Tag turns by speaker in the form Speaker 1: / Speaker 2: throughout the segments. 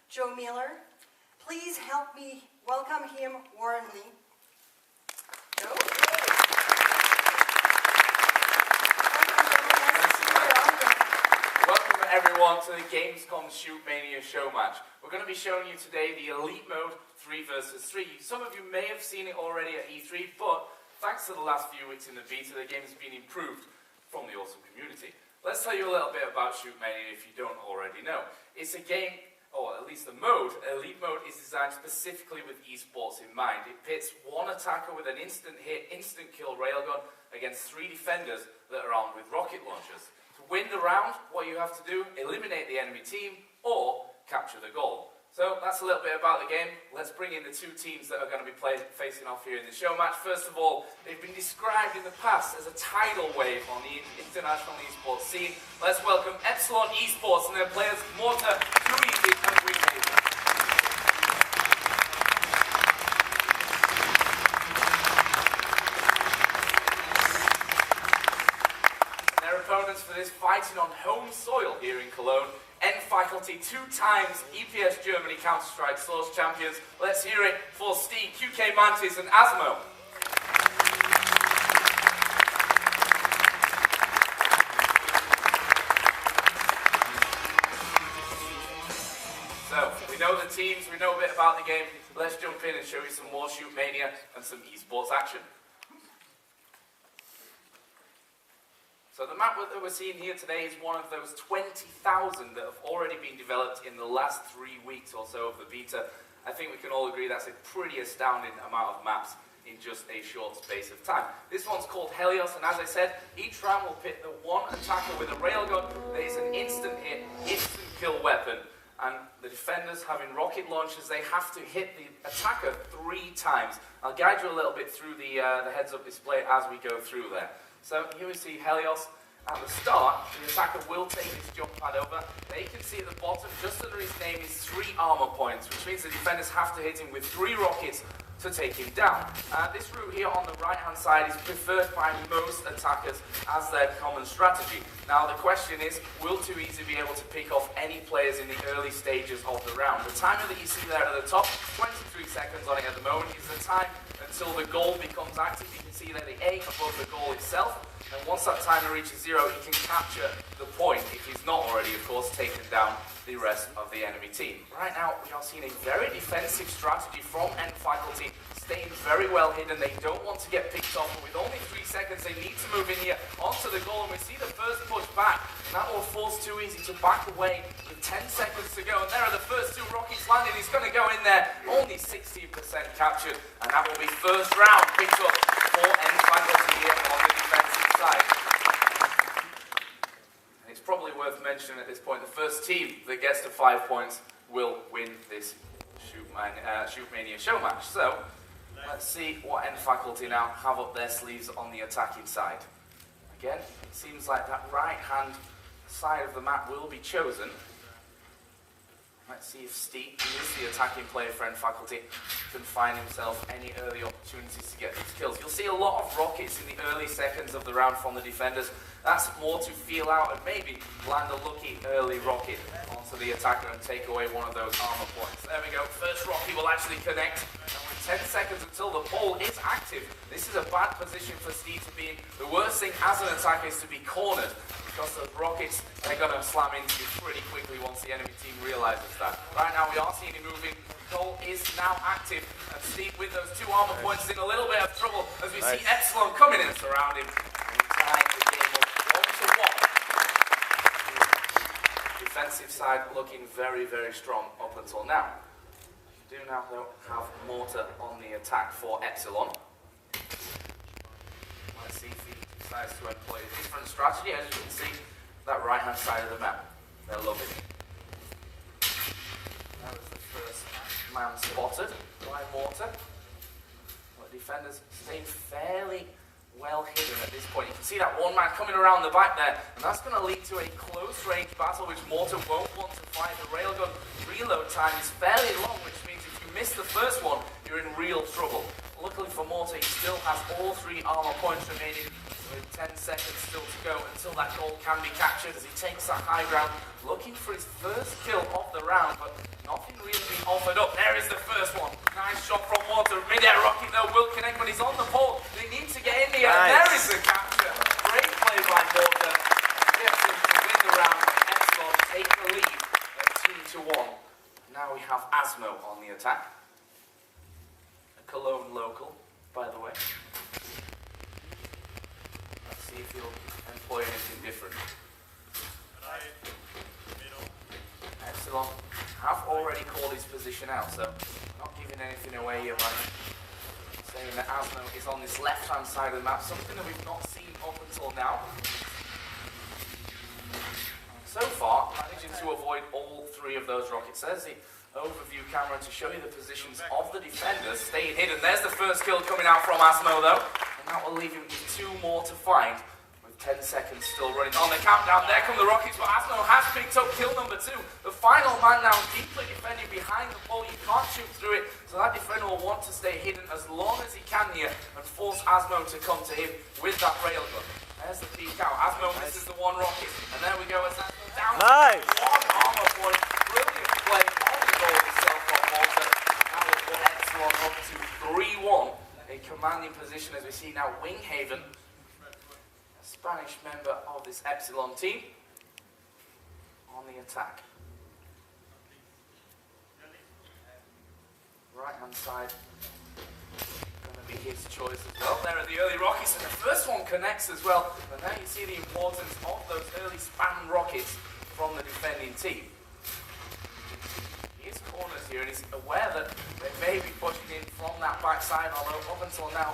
Speaker 1: Joe Miller. Please help me welcome him warmly. Joe?
Speaker 2: Welcome everyone to the Gamescom Shootmania Showmatch. We're going to be showing you today the Elite Mode 3 vs 3. Some of you may have seen it already at E3, but thanks to the last few weeks in the beta, the game has been improved from the awesome community. Let's tell you a little bit about Shootmania if you don't already know. It's a game, or at least the mode, Elite Mode, is designed specifically with esports in mind. It pits one attacker with an instant hit, instant kill railgun against 3 defenders that are armed with rocket launchers. To win the round, what you have to do, eliminate the enemy team or capture the goal. So that's a little bit about the game. Let's bring in the 2 teams that are going to be facing off here in the show match. First of all, they've been described in the past as a tidal wave on the international esports scene. Let's welcome Epsilon Esports and their players Mortar, Too Easy and Winghahaven. Their opponents for this, fighting on home soil here in Cologne, N Faculty, 2 times EPS Germany Counter-Strike Source champions. Let's hear it for Steve, QK Mantis and Asmo. So, we know the teams, we know a bit about the game. Let's jump in and show you some more Shootmania and some esports action. So the map that we're seeing here today is one of those 20,000 that have already been developed in the last 3 weeks or so of the beta. I think we can all agree that's a pretty astounding amount of maps in just a short space of time. This one's called Helios, and as I said, each round will pit the one attacker with a railgun that is an instant hit, instant kill weapon. And the defenders having rocket launchers, they have to hit the attacker 3 times. I'll guide you a little bit through the heads-up display as we go through there. So here we see Helios. At the start, the attacker will take his jump pad over. There you can see at the bottom, just under his name, is 3 armor points, which means the defenders have to hit him with 3 rockets to take him down. This route here on the right-hand side is preferred by most attackers as their common strategy. Now the question is, will Too Easy be able to pick off any players in the early stages of the round? The timer that you see there at the top, 23 seconds on it at the moment, is the time until the goal becomes active. You can see there the A above the goal itself. And once that timer reaches 0, he can capture the point, if he's not already, of course, taken down the rest of the enemy team. Right now, we are seeing a very defensive strategy from N Faculty, staying very well hidden. They don't want to get picked off, but with only 3 seconds, they need to move in here onto the goal, and we see the first push back, and that will force Too Easy to back away with 10 seconds to go, and there are the first 2 rockets landing. He's going to go in there, only 16% captured, and that will be first round picked up for N Faculty here on the defensive side. And it's probably worth mentioning at this point, the first team that gets to 5 points will win this Shootmania show match. So, let's see what N Faculty now have up their sleeves on the attacking side. Again, it seems like that right-hand side of the map will be chosen. Let's see if Steve, who is the attacking player for N Faculty, can find himself any early opportunities to get these kills. You'll see a lot of rockets in the early seconds of the round from the defenders. That's more to feel out and maybe land a lucky early rocket onto the attacker and take away one of those armor points. There we go, first rocket will actually connect. And with 10 seconds until the pole is active, this is a bad position for Steve to be in. The worst thing as an attacker is to be cornered, because those rockets, they're going to slam into you pretty quickly once the enemy team realizes that. Right now we are seeing him moving. Goal is now active, and Steve with those 2 armor points is in a little bit of trouble as we see Epsilon coming in and surround him and tying the game up 1-1. Defensive side looking very, very strong up until now. We do now though have Mortar on the attack for Epsilon. Let's see if he decides to employ a different strategy. As you can see, that right-hand side of the map, they're loving it. That was the first man spotted by Mortar. Well, the defenders staying fairly well hidden at this point. You can see that one man coming around the back there, and that's going to lead to a close-range battle, which Mortar won't want to fight. The railgun reload time is fairly long, which means if you miss the first one, you're in real trouble. Luckily for Mortar, he still has all 3 armor points remaining. with 10 seconds still to go until that goal can be captured as he takes that high ground, looking for his first kill of the round, but nothing really being offered up. There is the first one. Nice shot from Water. Mid-air rocket though will connect, but he's on the pole. They need to get in the air.
Speaker 3: Nice.
Speaker 2: There is the capture. Great play by Water. Gets him to win the round. Epsilon take the lead at 2-1. Now we have Asmo on the attack. A Cologne local, by the way. Let's see if he'll employ anything different. Epsilon have already called his position out, so not giving anything away here, man. Saying that Asmo is on this left-hand side of the map, something that we've not seen up until now. So far, managing to avoid all three of those rockets. There's the overview camera to show you the positions of the defenders staying hidden. There's the first kill coming out from Asmo though, and that will leave him with 2 more to find. 10 seconds still running on the countdown. There come the rockets, but Asmo has picked up kill number 2. The final man now deeply defending behind the pole. You can't shoot through it, so that defender will want to stay hidden as long as he can here and force Asmo to come to him with that railgun. There's the peek out. Asmo misses the one rocket, and there we go as Asmo down
Speaker 3: Nice.
Speaker 2: to 1 armor point. Brilliant play on the goal itself from Walter. That will put Epsilon up to 3-1. A commanding position as we see now Winghaven, Spanish member of this Epsilon team, on the attack. Right hand side, going to be his choice as well. There are the early rockets, and the first one connects as well. And now you see the importance of those early spam rockets from the defending team. He is corners here, and he's aware that they may be pushing in from that backside, although up until now,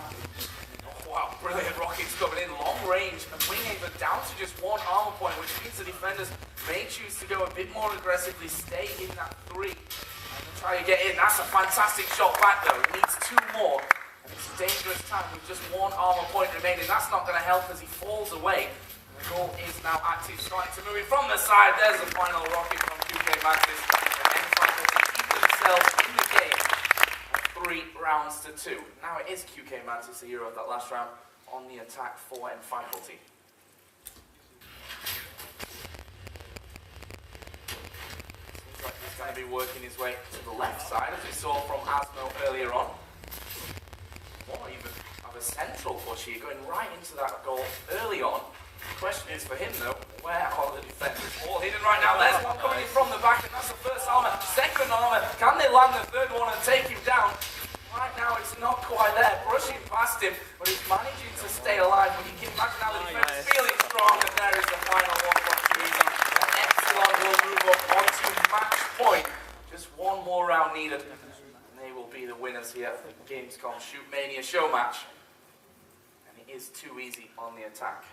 Speaker 2: wow, brilliant rockets coming in, long range, and Winghaven down to just 1 armor point, which means the defenders may choose to go a bit more aggressively, stay in that 3, and try to get in. That's a fantastic shot back though, he needs 2 more, and it's a dangerous time with just 1 armor point remaining. That's not going to help as he falls away, and the goal is now active, starting to move in from the side. There's the final rocket from QK Mantis, and then Faculty keep themselves in the game. 3 rounds to 2. Now it is QK Mantis, the hero of that last round, on the attack for M Faculty. Seems like he's going to be working his way to the left side, as we saw from Asmo earlier on. Or even have a central push here, going right into that goal early on. The question is for him though, where are the defenders? All hidden right now. There's one coming in from the back, and that's the first armor. Second armor, can they land the third one and take him down? Right now it's not quite there, brushing past him, but he's managing to stay alive. But you can imagine how the defense feeling strong, and there is the final one from Teresa. And Epsilon will move up onto match point. Just 1 more round needed, and they will be the winners here at the Gamescom Shootmania Showmatch. And it is too easy on the attack.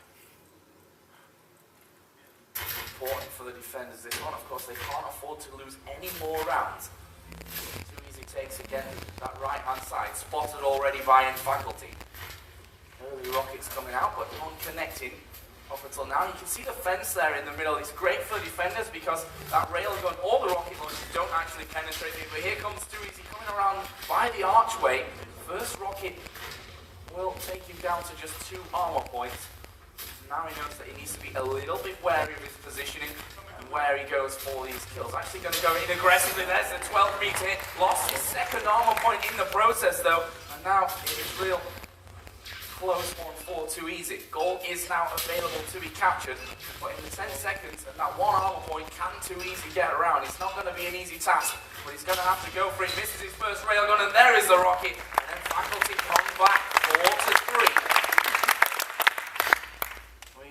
Speaker 2: Important for the defenders this one, of course, they can't afford to lose any more rounds. Too easy takes again, that right hand side, spotted already by M Faculty. Early rockets coming out, but not connecting up until now. You can see the fence there in the middle. It's great for the defenders because that railgun or the rocket launchers don't actually penetrate it. But here comes Too Easy coming around by the archway. First rocket will take him down to just 2 armor points. Now he knows that he needs to be a little bit wary of his positioning and where he goes for these kills. Actually going to go in aggressively. There's the 12-meter hit. Lost his second armor point in the process though. And now it is real close one for Too Easy. Goal is now available to be captured. But in the 10 seconds and that 1 armor point, can Too Easy get around? It's not going to be an easy task, but he's going to have to go for it. Misses his first railgun, and there is the rocket. And then Faculty comes back 4-3.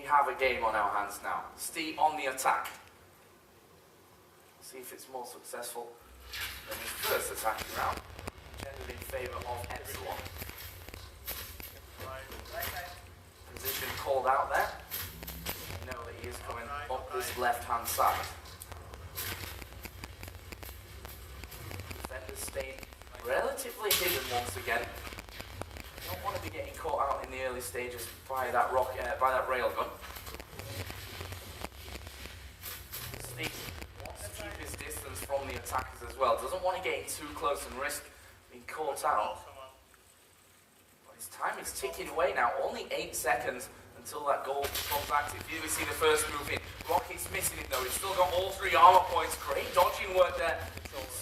Speaker 2: Have a game on our hands now. Steve on the attack. See if it's more successful than his first attacking round. Generally in favour of Epsilon. Position called out there. You know that he is coming up this left-hand side. Defenders staying relatively hidden once again. Don't want to be getting caught out in the early stages by that railgun. Steve wants to keep his distance from the attackers as well. Doesn't want to get in too close and risk being caught out. But his time is ticking away now. Only 8 seconds until that goal becomes active. Here we see the first move in. Rocket's missing it though. He's still got all 3 armor points. Great dodging work there.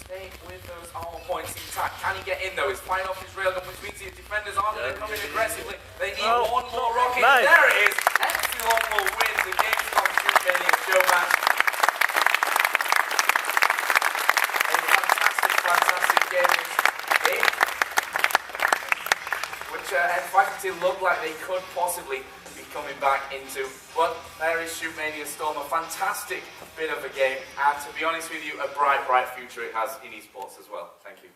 Speaker 2: Stay with those armor points intact. Can he get in though? He's firing off his railgun, which means the defenders aren't going to come in aggressively. They need one more rocket.
Speaker 3: Nice.
Speaker 2: There it is. Epsilon will win the Gamescom Shootmania Showmatch. A fantastic game. Which in fact it looked like they could possibly be coming back into. But there is Shootmania Storm, a fantastic bit of a game, and to be honest with you, a bright future it has in esports as well. Thank you.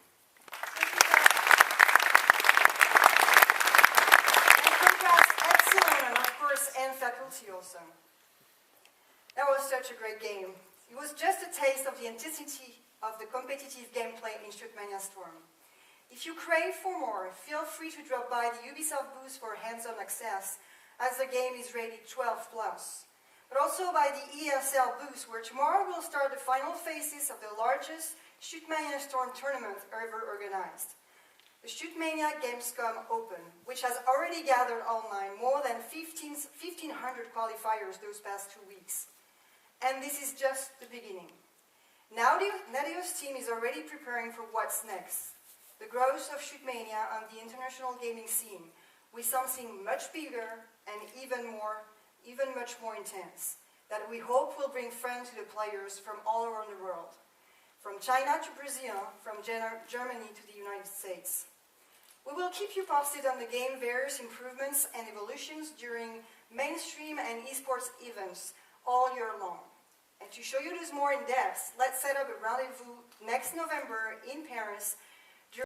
Speaker 1: And congrats Epsilon, of course, and faculty also. That was such a great game. It was just a taste of the intensity of the competitive gameplay in Shootmania Storm. If you crave for more, feel free to drop by the Ubisoft booth for hands-on access, as the game is rated 12+. But also by the ESL booth, where tomorrow we'll start the final phases of the largest Shootmania Storm tournament ever organized. The Shootmania Gamescom Open, which has already gathered online more than 1,500 qualifiers those past 2 weeks. And this is just the beginning. Now Nadio's team is already preparing for what's next. The growth of Shootmania on the international gaming scene with something much bigger and even much more intense that we hope will bring fun to the players from all around the world, from China to Brazil, from Germany to the United States. We will keep you posted on the game various improvements and evolutions during mainstream and esports events all year long. And to show you this more in depth, let's set up a rendezvous next November in Paris